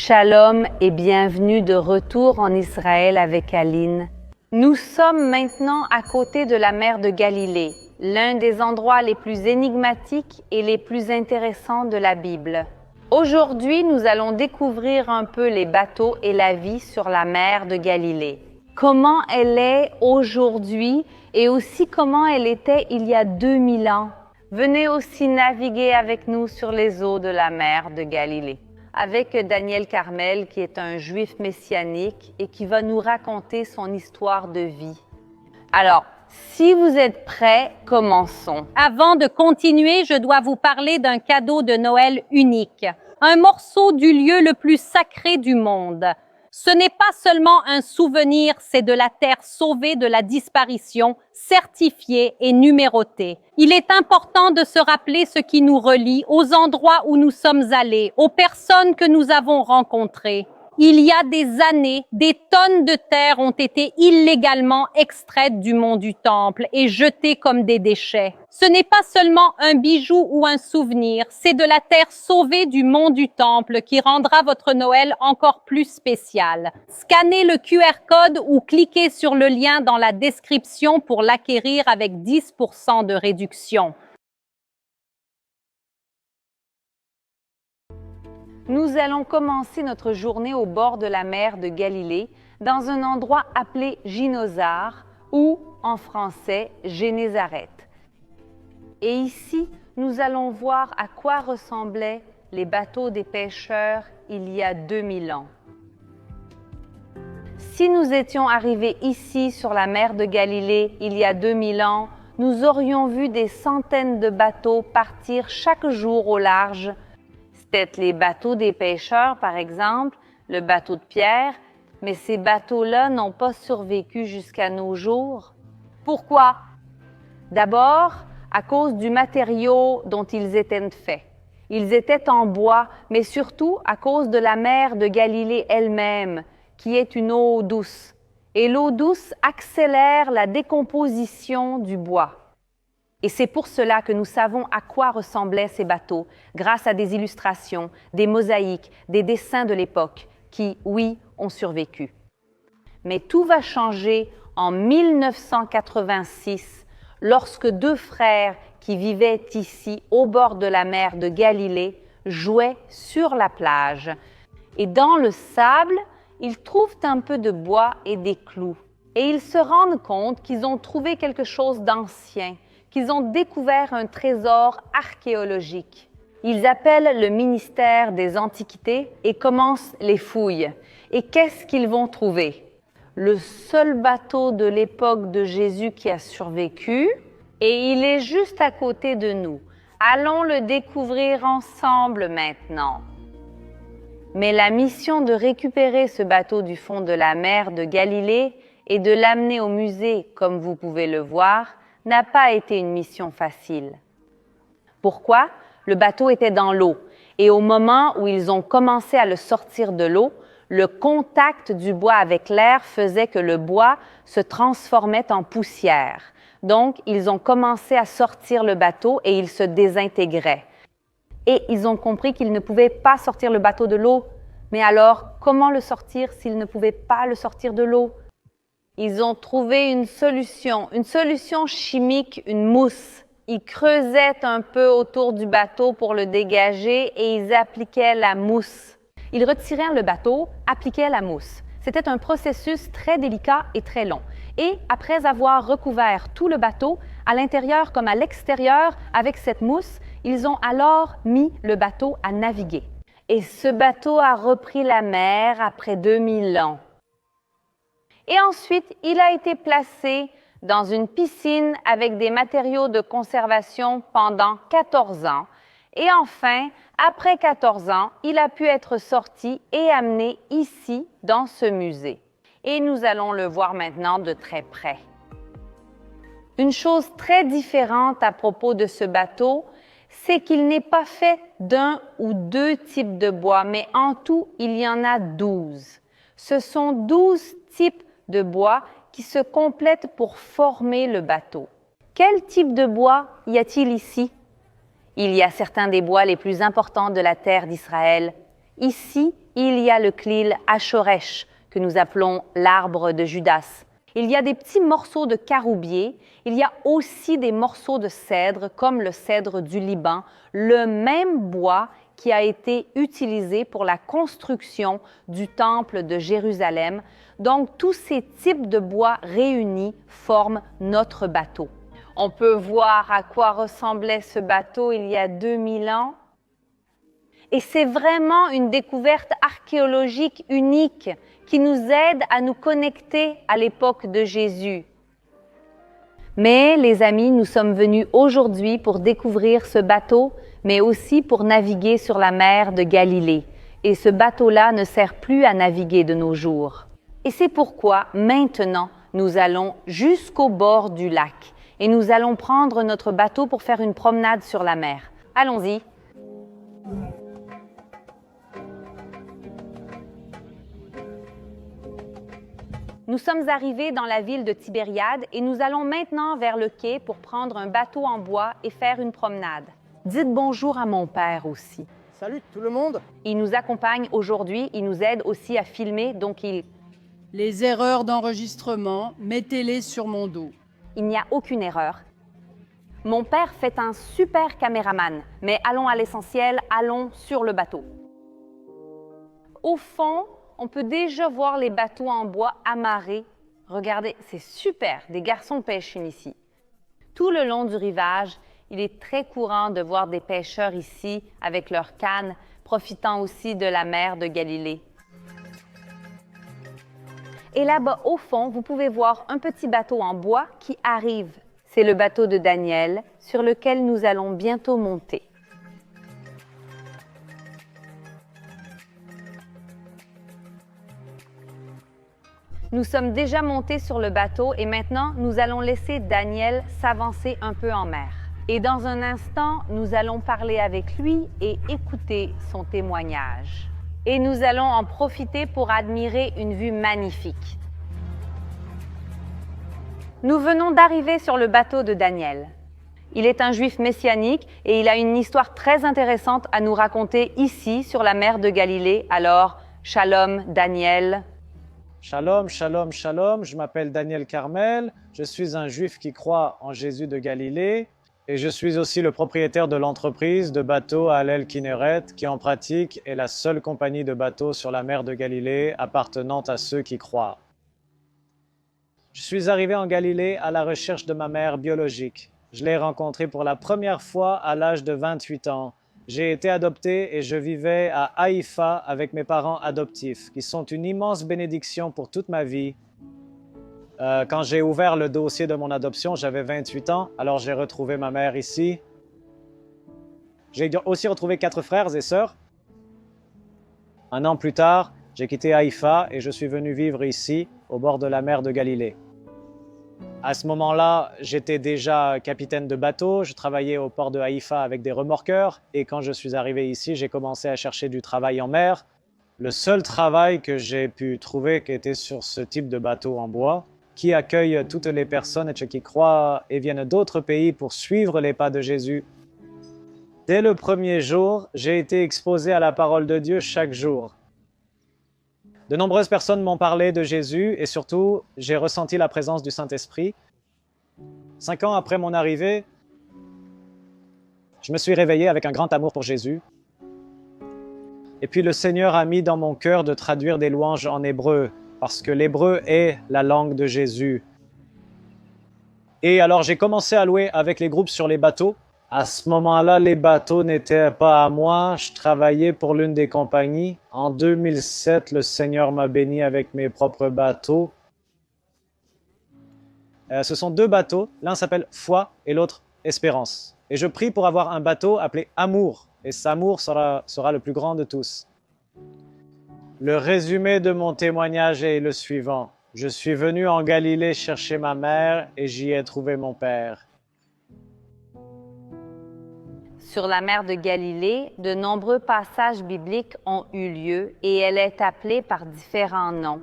Shalom et bienvenue de retour en Israël avec Aline. Nous sommes maintenant à côté de la mer de Galilée, l'un des endroits les plus énigmatiques et les plus intéressants de la Bible. Aujourd'hui, nous allons découvrir un peu les bateaux et la vie sur la mer de Galilée. Comment elle est aujourd'hui et aussi comment elle était il y a 2000 ans. Venez aussi naviguer avec nous sur les eaux de la mer de Galilée, avec Daniel Carmel, qui est un juif messianique et qui va nous raconter son histoire de vie. Alors, si vous êtes prêts, commençons. Avant de continuer, je dois vous parler d'un cadeau de Noël unique, un morceau du lieu le plus sacré du monde. Ce n'est pas seulement un souvenir, c'est de la terre sauvée de la disparition, certifiée et numérotée. Il est important de se rappeler ce qui nous relie aux endroits où nous sommes allés, aux personnes que nous avons rencontrées. Il y a des années, des tonnes de terre ont été illégalement extraites du mont du Temple et jetées comme des déchets. Ce n'est pas seulement un bijou ou un souvenir, c'est de la terre sauvée du mont du Temple qui rendra votre Noël encore plus spécial. Scannez le QR code ou cliquez sur le lien dans la description pour l'acquérir avec 10% de réduction. Nous allons commencer notre journée au bord de la mer de Galilée, dans un endroit appelé Ginosar, ou en français Génézareth. Et ici, nous allons voir à quoi ressemblaient les bateaux des pêcheurs il y a 2000 ans. Si nous étions arrivés ici sur la mer de Galilée il y a 2000 ans, nous aurions vu des centaines de bateaux partir chaque jour au large. Peut-être les bateaux des pêcheurs, par exemple, le bateau de Pierre, mais ces bateaux-là n'ont pas survécu jusqu'à nos jours. Pourquoi? D'abord, à cause du matériau dont ils étaient faits. Ils étaient en bois, mais surtout à cause de la mer de Galilée elle-même, qui est une eau douce. Et l'eau douce accélère la décomposition du bois. Et c'est pour cela que nous savons à quoi ressemblaient ces bateaux, grâce à des illustrations, des mosaïques, des dessins de l'époque, qui, oui, ont survécu. Mais tout va changer en 1986, lorsque deux frères qui vivaient ici, au bord de la mer de Galilée, jouaient sur la plage. Et dans le sable, ils trouvent un peu de bois et des clous. Et ils se rendent compte qu'ils ont trouvé quelque chose d'ancien, qu'ils ont découvert un trésor archéologique. Ils appellent le ministère des Antiquités et commencent les fouilles. Et qu'est-ce qu'ils vont trouver? Le seul bateau de l'époque de Jésus qui a survécu, et il est juste à côté de nous. Allons le découvrir ensemble maintenant. Mais la mission de récupérer ce bateau du fond de la mer de Galilée et de l'amener au musée, comme vous pouvez le voir, n'a pas été une mission facile. Pourquoi? Le bateau était dans l'eau et au moment où ils ont commencé à le sortir de l'eau, le contact du bois avec l'air faisait que le bois se transformait en poussière. Donc, ils ont commencé à sortir le bateau et il se désintégrait. Et ils ont compris qu'ils ne pouvaient pas sortir le bateau de l'eau. Mais alors, comment le sortir s'ils ne pouvaient pas le sortir de l'eau? Ils ont trouvé une solution chimique, une mousse. Ils creusaient un peu autour du bateau pour le dégager et ils appliquaient la mousse. Ils retiraient le bateau, appliquaient la mousse. C'était un processus très délicat et très long. Et après avoir recouvert tout le bateau, à l'intérieur comme à l'extérieur, avec cette mousse, ils ont alors mis le bateau à naviguer. Et ce bateau a repris la mer après 2000 ans. Et ensuite, il a été placé dans une piscine avec des matériaux de conservation pendant 14 ans. Et enfin, après 14 ans, il a pu être sorti et amené ici, dans ce musée. Et nous allons le voir maintenant de très près. Une chose très différente à propos de ce bateau, c'est qu'il n'est pas fait d'un ou deux types de bois, mais en tout, il y en a 12. Ce sont 12 types de bois qui se complètent pour former le bateau. Quel type de bois y a-t-il ici? Il y a certains des bois les plus importants de la terre d'Israël. Ici, il y a le klil Ashoresh, que nous appelons l'arbre de Judas. Il y a des petits morceaux de caroubier, il y a aussi des morceaux de cèdre, comme le cèdre du Liban, le même bois qui a été utilisé pour la construction du temple de Jérusalem. Donc, tous ces types de bois réunis forment notre bateau. On peut voir à quoi ressemblait ce bateau il y a 2000 ans. Et c'est vraiment une découverte archéologique unique qui nous aide à nous connecter à l'époque de Jésus. Mais les amis, nous sommes venus aujourd'hui pour découvrir ce bateau, mais aussi pour naviguer sur la mer de Galilée. Et ce bateau-là ne sert plus à naviguer de nos jours. Et c'est pourquoi maintenant, nous allons jusqu'au bord du lac et nous allons prendre notre bateau pour faire une promenade sur la mer. Allons-y. Nous sommes arrivés dans la ville de Tibériade et nous allons maintenant vers le quai pour prendre un bateau en bois et faire une promenade. Dites bonjour à mon père aussi. Salut tout le monde! Il nous accompagne aujourd'hui, il nous aide aussi à filmer, donc Les erreurs d'enregistrement, mettez-les sur mon dos. il n'y a aucune erreur. Mon père fait un super caméraman, mais allons à l'essentiel, allons sur le bateau. Au fond, on peut déjà voir les bateaux en bois amarrés. Regardez, c'est super, des garçons pêchent ici. Tout le long du rivage, il est très courant de voir des pêcheurs ici avec leurs cannes, profitant aussi de la mer de Galilée. Et là-bas, au fond, vous pouvez voir un petit bateau en bois qui arrive. C'est le bateau de Daniel, sur lequel nous allons bientôt monter. Nous sommes déjà montés sur le bateau et maintenant, nous allons laisser Daniel s'avancer un peu en mer. Et dans un instant, nous allons parler avec lui et écouter son témoignage. Et nous allons en profiter pour admirer une vue magnifique. Nous venons d'arriver sur le bateau de Daniel. Il est un juif messianique et il a une histoire très intéressante à nous raconter ici sur la mer de Galilée. Alors, shalom Daniel. Shalom, shalom, shalom, je m'appelle Daniel Carmel, je suis un juif qui croit en Jésus de Galilée et je suis aussi le propriétaire de l'entreprise de bateaux Hallel Kinneret qui en pratique est la seule compagnie de bateaux sur la mer de Galilée appartenant à ceux qui croient. Je suis arrivé en Galilée à la recherche de ma mère biologique. Je l'ai rencontrée pour la première fois à l'âge de 28 ans. J'ai été adopté et je vivais à Haïfa avec mes parents adoptifs, qui sont une immense bénédiction pour toute ma vie. Quand j'ai ouvert le dossier de mon adoption, j'avais 28 ans, alors j'ai retrouvé ma mère ici. J'ai aussi retrouvé 4 frères et sœurs. Un an plus tard, j'ai quitté Haïfa et je suis venu vivre ici, au bord de la mer de Galilée. À ce moment-là, j'étais déjà capitaine de bateau, je travaillais au port de Haïfa avec des remorqueurs et quand je suis arrivé ici, j'ai commencé à chercher du travail en mer. Le seul travail que j'ai pu trouver qui était sur ce type de bateau en bois, qui accueille toutes les personnes qui croient et viennent d'autres pays pour suivre les pas de Jésus. Dès le premier jour, j'ai été exposé à la parole de Dieu chaque jour. De nombreuses personnes m'ont parlé de Jésus et surtout, j'ai ressenti la présence du Saint-Esprit. 5 ans après mon arrivée, je me suis réveillé avec un grand amour pour Jésus. Et puis le Seigneur a mis dans mon cœur de traduire des louanges en hébreu, parce que l'hébreu est la langue de Jésus. Et alors j'ai commencé à louer avec les groupes sur les bateaux. À ce moment-là, les bateaux n'étaient pas à moi. Je travaillais pour l'une des compagnies. En 2007, le Seigneur m'a béni avec mes propres bateaux. Ce sont 2 bateaux. L'un s'appelle Foi et l'autre Espérance. Et je prie pour avoir un bateau appelé Amour. Et cet amour sera le plus grand de tous. Le résumé de mon témoignage est le suivant. Je suis venu en Galilée chercher ma mère et j'y ai trouvé mon père. Sur la mer de Galilée, de nombreux passages bibliques ont eu lieu et elle est appelée par différents noms.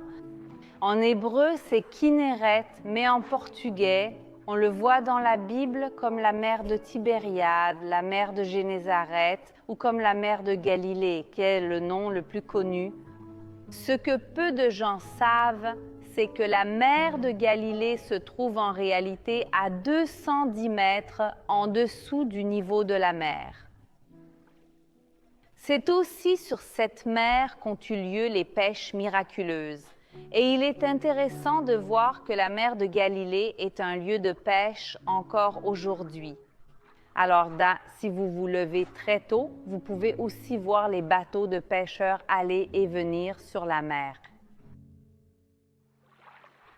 En hébreu, c'est Kinneret, mais en portugais, On le voit dans la Bible comme la mer de Tibériade, la mer de Génézareth ou comme la mer de Galilée, qui est le nom le plus connu. Ce que peu de gens savent, c'est que la mer de Galilée se trouve en réalité à 210 mètres en dessous du niveau de la mer. C'est aussi sur cette mer qu'ont eu lieu les pêches miraculeuses. Et il est intéressant de voir que la mer de Galilée est un lieu de pêche encore aujourd'hui. Alors, si vous vous levez très tôt, vous pouvez aussi voir les bateaux de pêcheurs aller et venir sur la mer.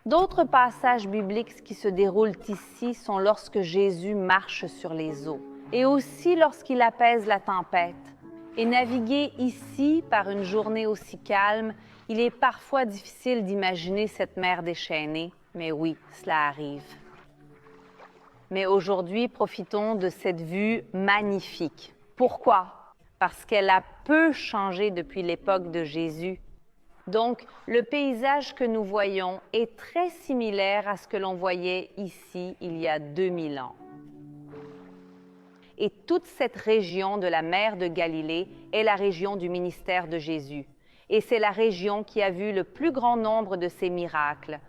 D'autres passages bibliques qui se déroulent ici sont lorsque Jésus marche sur les eaux et aussi lorsqu'il apaise la tempête. Et naviguer ici par une journée aussi calme, il est parfois difficile d'imaginer cette mer déchaînée, mais oui, cela arrive. Mais aujourd'hui, profitons de cette vue magnifique. Pourquoi? Parce qu'elle a peu changé depuis l'époque de Jésus. Donc, le paysage que nous voyons est très similaire à ce que l'on voyait ici il y a 2000 ans. Et toute cette région de la mer de Galilée est la région du ministère de Jésus. Et c'est la région qui a vu le plus grand nombre de ces miracles.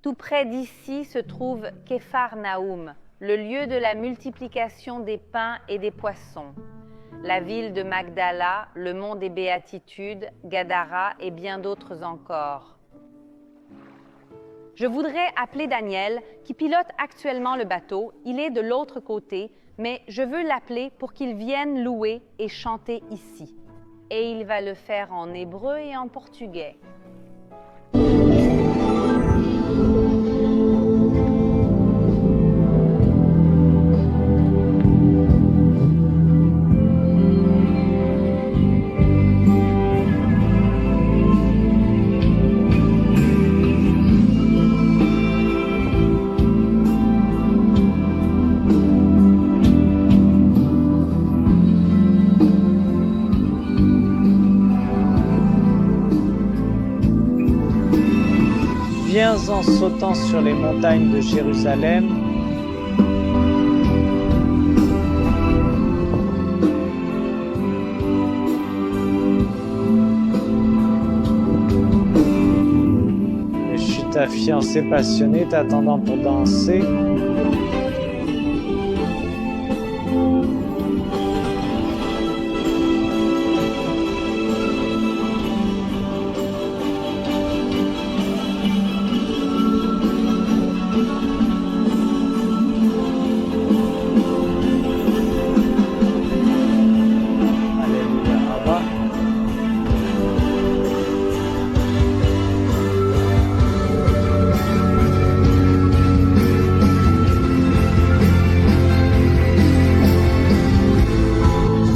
Tout près d'ici se trouve Képharnaüm, le lieu de la multiplication des pains et des poissons. La ville de Magdala, le mont des Béatitudes, Gadara et bien d'autres encore. Je voudrais appeler Daniel, qui pilote actuellement le bateau. Il est de l'autre côté, mais je veux l'appeler pour qu'il vienne louer et chanter ici. Et il va le faire en hébreu et en portugais. Viens en sautant sur les montagnes de Jérusalem, je suis ta fiancée passionnée t'attendant pour danser.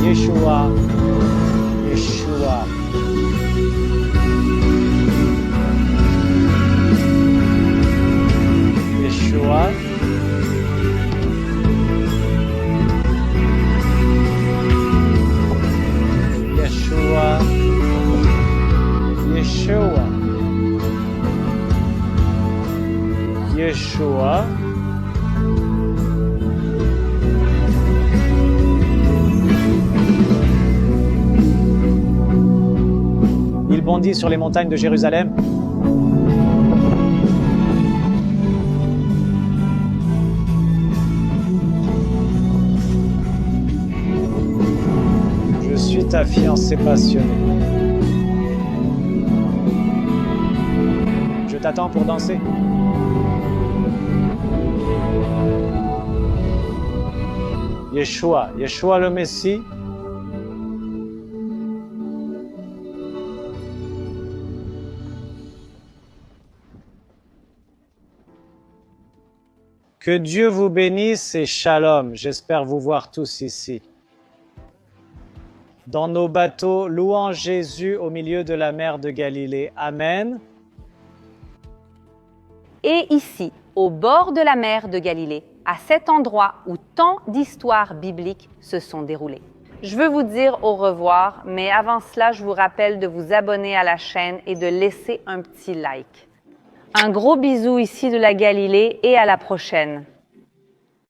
Yeshua, Yeshua. Yeshua. Yeshua. Yeshua. Yeshua. Il bondit sur les montagnes de Jérusalem. Je suis ta fiancée passionnée. Je t'attends pour danser. Yeshua, Yeshua le Messie. Que Dieu vous bénisse et shalom. J'espère vous voir tous ici. Dans nos bateaux, louant Jésus au milieu de la mer de Galilée. Amen. Et ici, au bord de la mer de Galilée, à cet endroit où tant d'histoires bibliques se sont déroulées. Je veux vous dire au revoir, mais avant cela, je vous rappelle de vous abonner à la chaîne et de laisser un petit like. Un gros bisou ici de la Galilée et à la prochaine.